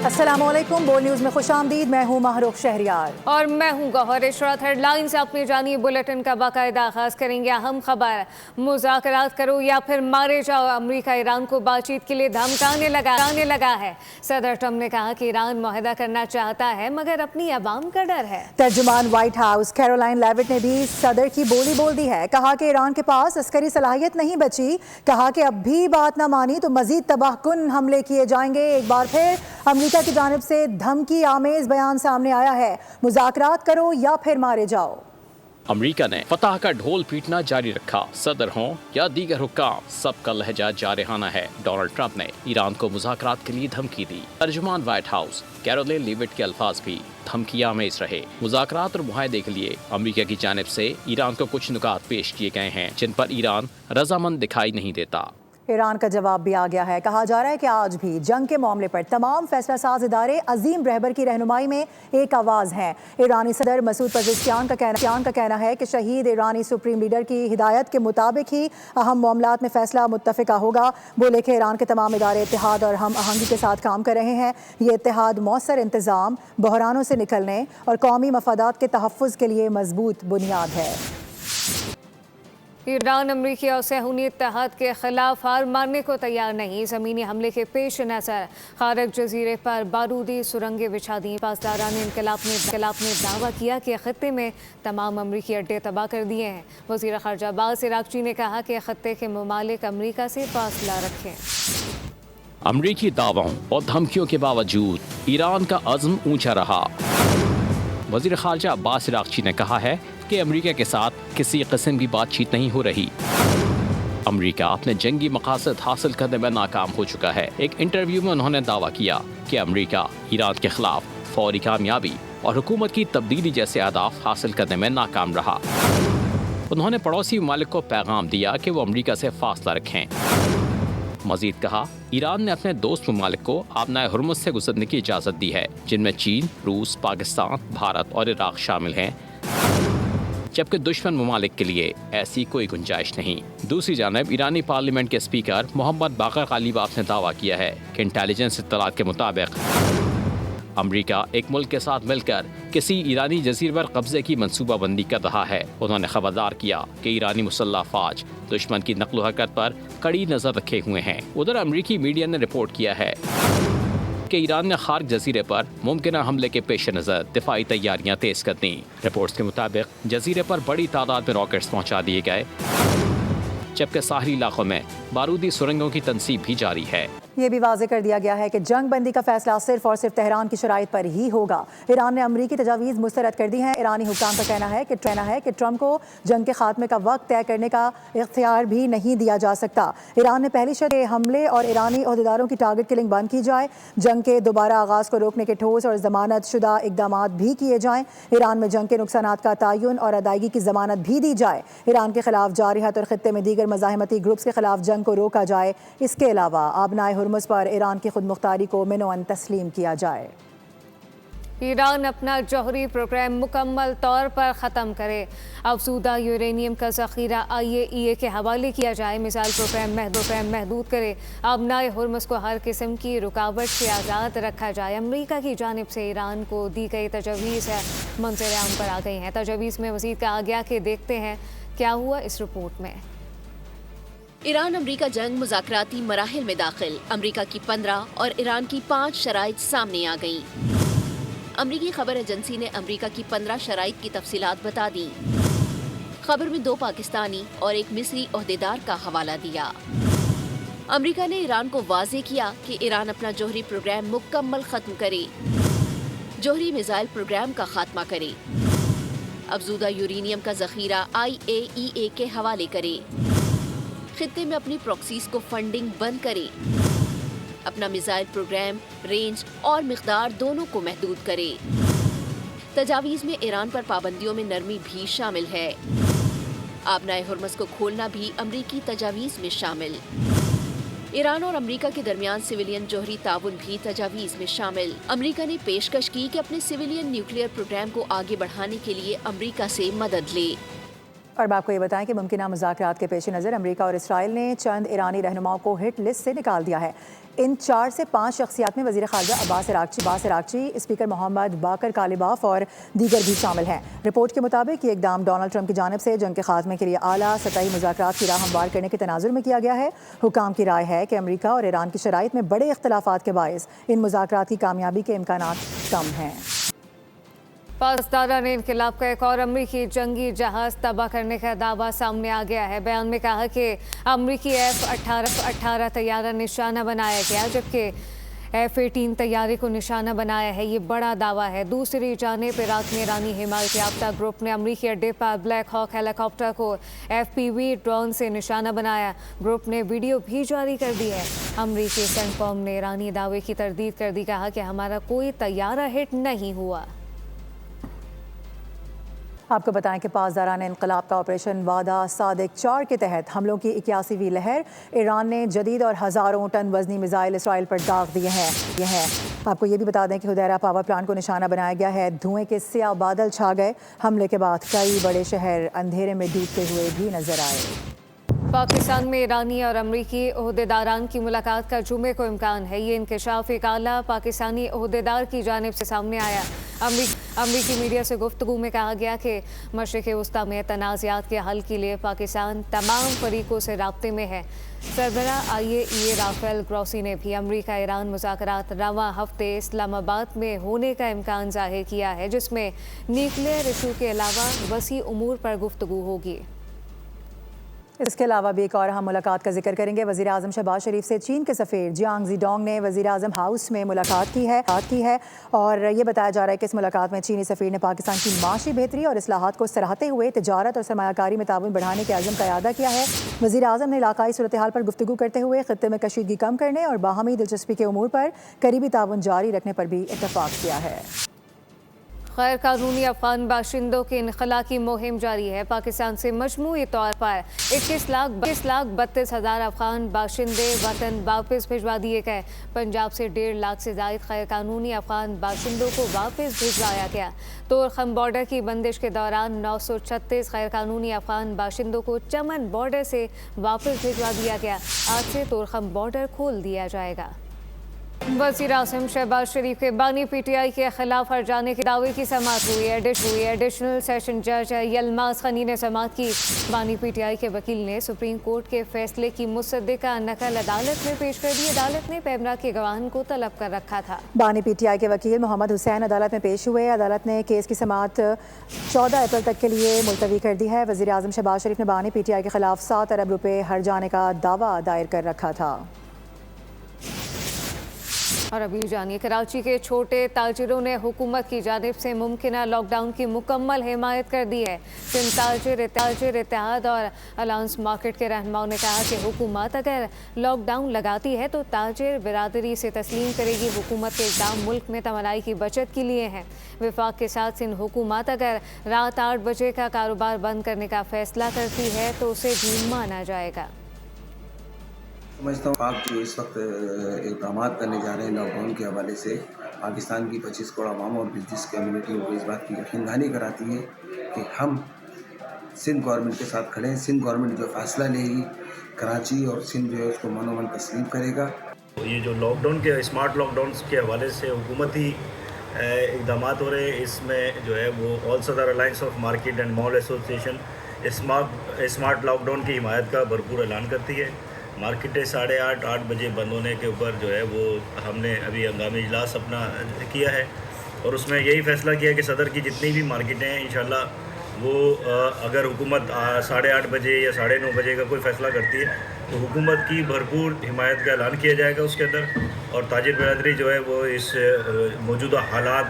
अस्सलामुअलैकुम, बोल न्यूज़ में खुशामदीद। मैं हूँ महरूख शहरियार और मैं हूँ गौहर इशरत। हेडलाइंस अपनी जानिए बुलेटिन का बाकायदा आगाज करेंगे। अहम खबर, मुज़ाकरात करो या फिर मारे जाओ। अमेरिका ईरान को बातचीत के लिए धमकाने लगा है। सदर ट्रम्प ने कहा कि ईरान मुआहदा करना चाहता है मगर अपनी अवाम का डर है। तर्जुमान व्हाइट हाउस कैरोलाइन लेविट ने भी सदर की बोली बोल दी है। कहा कि ईरान के पास अस्करी सलाहियत नहीं बची। कहा कि अब भी बात ना मानी तो मजीद तबाहकुन हमले किए जाएंगे। एक बार फिर अमेरिका की जानिब से धमकी आमेज बयान सामने आया है, मुज़ाकरात करो या फिर मारे जाओ। अमेरिका ने फतह का ढोल पीटना जारी रखा। सदर हों या दीगर हुक्काम, सबका लहजा जारहाना है। डोनाल्ड ट्रंप ने ईरान को मुज़ाकरात के लिए धमकी दी। तर्जुमान व्हाइट हाउस कैरोलाइन लेविट के अल्फाज भी धमकियां आमेज रहे। मुज़ाकरात और मुआहदे के लिए अमेरिका की जानिब से ईरान को कुछ नुकात पेश किए गए हैं जिन पर ईरान रजामंद दिखाई नहीं देता। ईरान का जवाब भी आ गया है। कहा जा रहा है कि आज भी जंग के मामले पर तमाम फैसला साज इदारे अजीम रहबर की रहनुमाई में एक आवाज़ हैं। ईरानी सदर मसूद पज़ेश्कियान का कहना है कि शहीद ईरानी सुप्रीम लीडर की हिदायत के मुताबिक ही अहम मामलात में फैसला मुत्तफ़िका होगा। बोले कि ईरान के तमाम इदारे इत्तेहाद और हम आहंगी के साथ काम कर रहे हैं। ये इत्तेहाद मौसर इंतज़ाम, बहरानों से निकलने और कौमी मफादात के तहफ़्फ़ुज़ के लिए मजबूत बुनियाद है। ईरान अमरीकी और सहूनी इत्तेहाद के खिलाफ हार मानने को तैयार नहीं। ज़मीनी हमले के पेश नज़र खारक जजीरे पर बारूदी सुरंगें बिछा दी। पासदारान इनकलाब ने दावा किया कि खत्ते में तमाम अमरीकी अड्डे तबाह कर दिए हैं। वज़ीर ख़ारजा अब्बास इराक़ची ने कहा कि खत्ते के ममालिक अमरीका से फासला रखें। अमरीकी दावों और धमकियों के बावजूद ईरान का अज़्म ऊंचा रहा। वज़ीर ख़ारजा अब्बास इराक़ची ने कहा है कि अमेरिका के साथ किसी किस्म की बातचीत नहीं हो रही। अमेरिका अपने जंगी मकासद हासिल करने में नाकाम हो चुका है। एक इंटरव्यू में उन्होंने दावा किया कि अमेरिका ईरान के खिलाफ फौरी कामयाबी और हुकूमत की तब्दीली जैसे अहदाफ हासिल करने में नाकाम रहा। उन्होंने पड़ोसी ममालिक को पैगाम दिया कि वो अमेरिका से फासला रखें। मजीद कहा, ईरान ने अपने दोस्त ममालिक को आबनाए हुर्मुज़ से गुजरने की इजाज़त दी है, जिनमें चीन, रूस, पाकिस्तान, भारत और इराक़ शामिल हैं, जबकि दुश्मन ममालिक के लिए ऐसी कोई गुंजाइश नहीं। दूसरी जानब ईरानी पार्लियामेंट के स्पीकर मोहम्मद बाकर गालिबाफ ने दावा किया है कि इंटेलिजेंस इत्तलात के मुताबिक अमेरिका एक मुल्क के साथ मिलकर किसी ईरानी जजीरे पर कब्जे की मनसूबाबंदी कर रहा है। उन्होंने खबरदार किया कि ईरानी मुसल्लह फ़ौज दुश्मन की नक़्ल हरकत पर कड़ी नज़र रखे हुए हैं। उधर अमेरिकी मीडिया ने रिपोर्ट किया है कि ईरान ने खारक जजीरे पर मुमकिन हमले के पेश नज़र दिफाई तैयारियां तेज कर दी। रिपोर्ट्स के मुताबिक जजीरे पर बड़ी तादाद में रॉकेट्स पहुंचा दिए गए, जबकि साहरी इलाकों में बारूदी सुरंगों की तनसीब भी जारी है। ये भी वाज़े कर दिया गया है कि जंग बंदी का फैसला सिर्फ और सिर्फ तेहरान की शराइत पर ही होगा। ईरान ने अमरीकी तजावीज़ मुस्तरद कर दी हैं। ईरानी हुक्काम का कहना है कि ट्रंप को जंग के खात्मे का वक्त तय करने का इख्तियार भी नहीं दिया जा सकता। ईरान ने पहली शर्त हमले और ईरानी अहदेदारों की टारगेट किलिंग बंद की जाए। जंग के दोबारा आगाज़ को रोकने के ठोस और जमानत शुदा इकदाम भी किए जाएँ। ईरान में जंग के नुकसानात का तयन और अदायगी की जमानत भी दी जाए। ईरान के खिलाफ जारहत और खित्ते में दीगर मज़ाहमती ग्रुप्स के खिलाफ जंग को रोका जाए। इसके अलावा आबनाए हुर्मुज़ पर ईरान की खुद मुख्तारी को मिनोअन तस्लीम किया जाए। ईरान अपना जौहरी प्रोग्राम मुकम्मल तौर पर ख़त्म करे। अफज़ूदा यूरेनियम का ज़ख़ीरा IAEA के हवाले किया जाए। मिसाइल प्रोग्राम महदूद करे। आबनाए हुर्मुज़ को हर किस्म की रुकावट से आज़ाद रखा जाए। अमरीका की जानिब से ईरान को दी गई तजवीज़ मंज़र आम पर आ गई हैं। तजवीज़ में मज़ीद कहा गया कि देखते हैं क्या हुआ इस रिपोर्ट में। ईरान अमरीका जंग मुज़ाकराती मराहिल में दाखिल। अमरीका की 15 और ईरान की 5 शराइत सामने आ गईं। अमरीकी खबर एजेंसी ने अमरीका की 15 शराइत की तफसीलात बता दी। खबर में 2 पाकिस्तानी और 1 मिस्री ओहदेदार का हवाला दिया। अमरीका ने ईरान को वाज़े किया कि ईरान अपना जौहरी प्रोग्राम मुकम्मल ख़त्म करे, जौहरी मिसाइल प्रोग्राम का खात्मा करे, अफज़ूदा यूरेनियम का ज़ख़ीरा IAEA के हवाले करे, खित्ते में अपनी प्रॉक्सीज को फंडिंग बंद करे, अपना मिसाइल प्रोग्राम, रेंज और मिक़दार दोनों को महदूद करे। तजावीज़ में ईरान पर पाबंदियों में नरमी भी शामिल है। आबनाए हुर्मुज़ को खोलना भी अमरीकी तजावीज़ में शामिल। ईरान और अमरीका के दरमियान सिविलियन जौहरी ताउन भी तजावीज़ में शामिल। अमरीका ने पेशकश की कि अपने सिविलियन न्यूक्लियर प्रोग्राम को आगे बढ़ाने के लिए अमरीका से मदद ले। और आपको ये बताएं कि मुमकिन मुज़ाकरात के पेश नज़र अमरीका और इसराइल ने चंद ईरानी रहनुमाओं को हिट लिस्ट से निकाल दिया है। इन 4 से 5 शख्सियात में वज़ीर ख़ारजा अब्बास अराग़ची, स्पीकर मोहम्मद बाकर कालिबाफ और दीगर भी शामिल हैं। रिपोर्ट के मुताबिक ये इक़दाम डोनाल्ड ट्रंप की जानिब से जंग के खात्मे के लिए आला सतही मुज़ाकरात की राह हमवार करने के तनाजुर में किया गया है। हुकाम की राय है कि अमरीका और ईरान की शराइत में बड़े इख्तलाफात के बायस इन मुज़ाकरात की कामयाबी के इम्कानात कम हैं। पाकिस्तान ने इनकलाब का एक और अमरीकी जंगी जहाज तबाह करने का दावा सामने आ गया है। बयान में कहा कि अमरीकी F-18 तैयारा निशाना बनाया गया, जबकि F-18 तैयारे को निशाना बनाया है। ये बड़ा दावा है। दूसरी जानिब इराक में ईरानी हिमायत याफ्ता ग्रुप ने अमरीकी अड्डे पर ब्लैक हॉक हेलीकॉप्टर को FPV ड्रोन से निशाना बनाया। ग्रुप ने वीडियो भी जारी कर दी है। अमरीकी सेंटकॉम ने ईरानी दावे की तरदीद कर दी, कहा कि हमारा कोई तैयारा हिट नहीं हुआ। आपको बताएं कि पासदारान इनकलाब का ऑपरेशन वादा सादिक 4 के तहत हमलों की 81वीं लहर। ईरान ने जदीद और हज़ारों टन वजनी मिसाइल इसराइल पर दाग दिए हैं। आपको ये भी बता दें कि हुदैरा पावर प्लांट को निशाना बनाया गया है। धुएं के स्याह बादल छा गए। हमले के बाद कई बड़े शहर अंधेरे में डूबते हुए भी नजर आए। पाकिस्तान में ईरानी और अमरीकी ओहदेदारान की मुलाकात का जुमे को इम्कान है। ये इंकशाफ एक आला पाकिस्तानी ओहदेदार की जानिब से सामने आया। अमरीकी मीडिया से गुफ्तगू में कहा गया कि मशरिक़ वस्ता में तनाज़ात के हल के लिए पाकिस्तान तमाम फरीकों से राब्ते में है। सरबरा IAEA राफेल ग्रॉसी ने भी अमरीका ईरान मुज़ाकरात रवां हफ्ते इस्लामाबाद में होने का इम्कान ज़ाहिर किया है, जिसमें न्यूक्लियर इशू के अलावा वसी उमूर पर गुफ्तगू होगी। इसके अलावा भी एक और अहम मुलाकात का जिक्र करेंगे। वज़ीर आज़म शहबाज शरीफ से चीन के सफ़ीर जियांग ज़ीडोंग ने वज़ीर आज़म हाउस में मुलाकात की है और ये बताया जा रहा है कि इस मुलाकात में चीनी सफ़ीर ने पाकिस्तान की माशी बेहतरी और इस्लाहात को सराहते हुए तिजारत और सरमायाकारी में ताउन बढ़ाने के अज़म का इआदा किया है। वज़ीर आज़म ने इलाकाई सूरत हाल पर गुफ्तगू करते हुए ख़ित्ते में कशीदगी कम करने और बाहमी दिलचस्पी के उमूर पर करीबी ताउन जारी रखने पर भी इत्तफ़ाक़ किया है। गैर कानूनी अफगान बाशिंदों की इनखला की मुहिम जारी है। पाकिस्तान से मजमूई तौर पर 21,32,000 अफगान बाशिंदे वतन वापस भिजवा दिए गए। पंजाब से 1.5 लाख से ज़ायद गैर कानूनी अफगान बाशिंदों को वापस भिजवाया गया। तोरखम बॉर्डर की बंदिश के दौरान 936 गैर कानूनी अफगान बाशिंदों को चमन बॉर्डर से वापस भिजवा दिया गया। आज से तोरखम बॉर्डर खोल दिया जाएगा। वज़ीर आज़म शहबाज शरीफ के बानी PTI के खिलाफ हर्जाने के दावे की समाअत हुई। एडिशनल सेशन जज यलमाज खनी ने समाअत की। बानी PTI के वकील ने सुप्रीम कोर्ट के फैसले की मुसद्दिका नकल अदालत में पेश कर दी। अदालत ने पैमरा के गवाह को तलब कर रखा था। बानी PTI के वकील मोहम्मद हुसैन अदालत में पेश हुए। अदालत ने केस की समाअत 14 अप्रैल तक के लिए मुलतवी कर दी है। वज़ीर आज़म शहबाज शरीफ ने बानी PTI के खिलाफ 7 अरब रुपये हर्जाने का दावा दायर कर रखा था। और अभी जानिए, कराची के छोटे ताजिरों ने हुकूमत की जानिब से मुमकिना लॉकडाउन की मुकम्मल हिमायत कर दी है। सिंध ताजिर इत्तेहाद और अलाउंस मार्केट के रहनुमाओं ने कहा कि हुकूमत अगर लॉकडाउन लगाती है तो ताजिर बिरादरी से तस्लीम करेगी। हुकूमत के इक़दाम मुल्क में तमन्नाई की बचत के लिए हैं। विफाक के साथ सिंध हुकूमत अगर रात 8 बजे का कारोबार बंद करने का फैसला करती है तो उसे भी माना जाएगा। समझता हूँ आप जो इस वक्त इक़दाम करने जा रहे हैं लॉकडाउन के हवाले से, पाकिस्तान की 25 करोड़ आवाम और बिजनेस कम्युनिटी को इस बात की यकीन दहानी कराती है कि हम सिंध गवर्नमेंट के साथ खड़े हैं। सिंध गवर्नमेंट जो फैसला लेगी, कराची और सिंध जो है उसको मनोमन तस्लीम करेगा। ये जो लॉकडाउन के स्मार्ट लॉकडाउन के हवाले से हुकूमती इक़दाम हो रहे हैं, इसमें जो है वो ऑल सदर alliance of market and mall association smart lockdown की हिमायत का भरपूर ऐलान करती है। मार्केटें 8:30 बजे बंद होने के ऊपर जो है वो हमने अभी हंगामी इजलास अपना किया है और उसमें यही फ़ैसला किया कि सदर की जितनी भी मार्केटें हैं इंशाल्लाह वो अगर हुकूमत 8:30 बजे या 9:30 बजे का कोई फ़ैसला करती है तो हुकूमत की भरपूर हिमायत का ऐलान किया जाएगा उसके अंदर। और ताजिर बिरादरी जो है वो इस मौजूदा हालात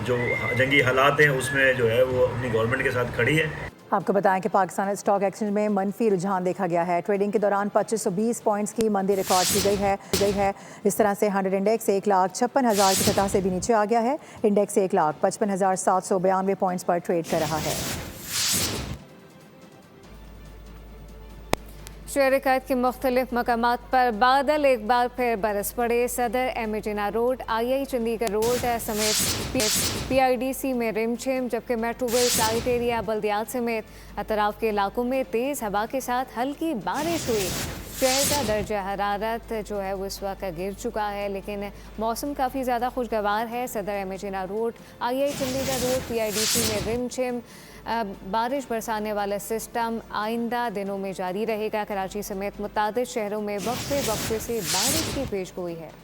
जो जंगी हालात हैं उसमें जो है वो अपनी गवर्नमेंट के साथ खड़ी है। आपको बताएं कि पाकिस्तान स्टॉक एक्सचेंज में मनफी रुझान देखा गया है। ट्रेडिंग के दौरान 2520 पॉइंट्स की मंदी रिकॉर्ड की गई है। इस तरह से 100 इंडेक्स 1,56,000 की सतह से भी नीचे आ गया है। इंडेक्स 1,55,792 पॉइंट्स पर ट्रेड कर रहा है। शहर कैद के मुख्तलिफ मकामात पर बादल एक बार फिर बरस पड़े। सदर एम जिना रोड, II चंडीगढ़ रोड समेत PIDC में रिमझिम, जबकि मेट्रोविल साइट एरिया बल्दियात समेत अतराफ के इलाकों में तेज़ हवा के साथ हल्की बारिश हुई। शहर का दर्जा हरारत जो है वो इस वक्त गिर चुका है, लेकिन मौसम काफ़ी ज़्यादा खुशगवार है। सदर एमेजिना रोड, आई चंडीगढ़ रोड, PIDC में रिमझिम बारिश बरसाने वाला सिस्टम आइंदा दिनों में जारी रहेगा। कराची समेत मुतादिद शहरों में वक्फे वक्फे से बारिश की पेशगोई है।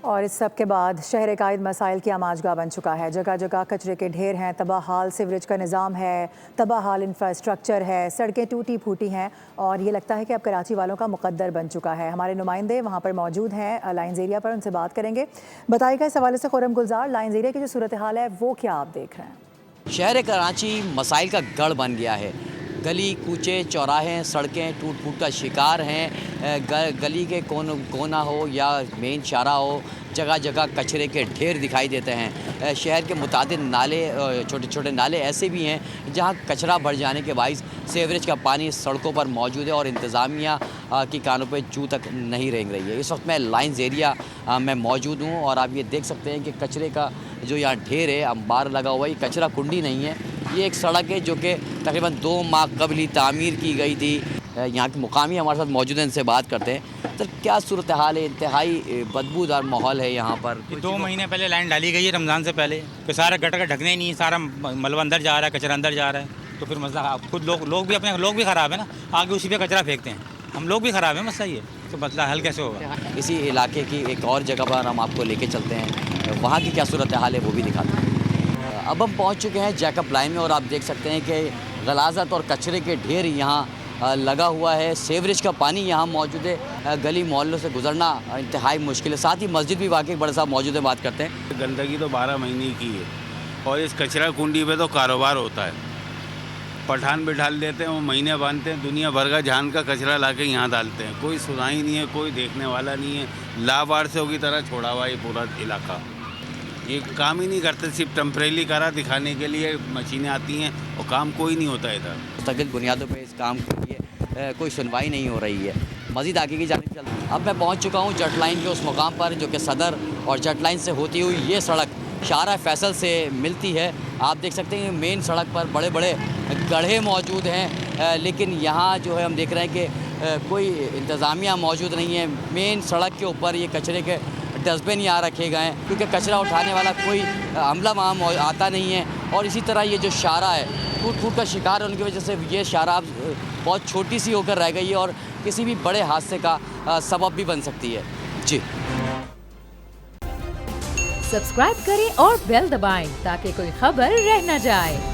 और इस सब के बाद शहर कायद मसाइल की आमाजगाह बन चुका है। जगह जगह कचरे के ढेर हैं, तबाह हाल सीवरेज का निज़ाम है, तबाह हाल इंफ्रास्ट्रक्चर है, सड़कें टूटी फूटी हैं और ये लगता है कि अब कराची वालों का मुकद्दर बन चुका है। हमारे नुमाइंदे वहाँ पर मौजूद हैं लाइन्स एरिया पर, उनसे बात करेंगे। बताइएगा इस हवाले से खुर्रम गुलजार, लाइन्स एरिया की जो सूरत हाल है वो क्या आप देख रहे हैं? शहर कराची मसाइल का गढ़ बन गया है। गली कूचे चौराहे सड़कें टूट फूट का शिकार हैं। गली के कोना हो या मेन शारा हो, जगह जगह कचरे के ढेर दिखाई देते हैं। शहर के मुतादिद नाले, छोटे छोटे नाले ऐसे भी हैं जहां कचरा भर जाने के बाइस सीवरेज का पानी सड़कों पर मौजूद है और इंतज़ामिया की कानों पे जू तक नहीं रेंग रही है। इस वक्त मैं लाइन्स एरिया में मौजूद हूँ और आप ये देख सकते हैं कि कचरे का जो यहाँ ढेर है, अंबार लगा हुआ है। ये कचरा कुंडी नहीं है, ये एक सड़क है जो कि तकरीबन 2 माह कबल ही तामीर की गई थी। यहाँ के मुकामी हमारे साथ मौजूद हैं, इनसे बात करते हैं। तो क्या सूरत हाल है? इंतहाई बदबूदार माहौल है यहाँ पर। 2 महीने पहले लाइन डाली गई है रमज़ान से पहले, तो सारा गटर का ढकने ही नहीं है, सारा मलबा अंदर जा रहा है, कचरा अंदर जा रहा है। तो फिर मसला खुद लोग भी अपने लोग भी ख़राब है ना, आगे उसी पे कचरा फेंकते हैं, हम लोग भी ख़राब है। मसला ये तो मसला हल कैसे होगा? इसी इलाके की एक और जगह पर हम आपको लेके चलते हैं, वहाँ की क्या सूरत हाल है वो भी दिखाते हैं। अब हम पहुँच चुके हैं जैकब लाइन में और आप देख सकते हैं कि गलाजत और कचरे के ढेर यहाँ लगा हुआ है। सीवरेज का पानी यहाँ मौजूद है। गली मोहल्लों से गुजरना इंतहाई मुश्किल है। साथ ही मस्जिद भी वाकई बड़े साहब मौजूद है, बात करते हैं। गंदगी तो 12 महीने की है और इस कचरा कुंडी पे तो कारोबार होता है। पठान बिठाल देते हैं, वो महीने बांधते हैं, दुनिया भर का जहान का कचरा ला के यहाँ डालते हैं। कोई सुनाई नहीं है, कोई देखने वाला नहीं है। लावारसों की तरह छोड़ा हुआ ये पूरा इलाका, ये काम ही नहीं करते, सिर्फ टेम्परेरी करा दिखाने के लिए मशीनें आती हैं और काम कोई नहीं होता इधर। मुस्तकिल बुनियादों पे इस काम के लिए कोई सुनवाई नहीं हो रही है। मज़ीद आगे की जानिब चलते हैं। अब मैं पहुंच चुका हूं जट लाइन के उस मुकाम पर जो कि सदर और जट लाइन से होती हुई ये सड़क शारा फैसल से मिलती है। आप देख सकते हैं मेन सड़क पर बड़े बड़े गड्ढे मौजूद हैं, लेकिन यहाँ जो है हम देख रहे हैं कि कोई इंतज़ामिया मौजूद नहीं है। मेन सड़क के ऊपर ये कचरे के डस्टबिन यहाँ रखे गए हैं क्योंकि कचरा उठाने वाला कोई अमला वहाँ आता नहीं है। और इसी तरह ये जो शारा है टूट फूट का शिकार है, उनकी वजह से ये शारा बहुत छोटी सी होकर रह गई है और किसी भी बड़े हादसे का सबब भी बन सकती है। जी, सब्सक्राइब करें और बेल दबाएं ताकि कोई खबर रह न जाए।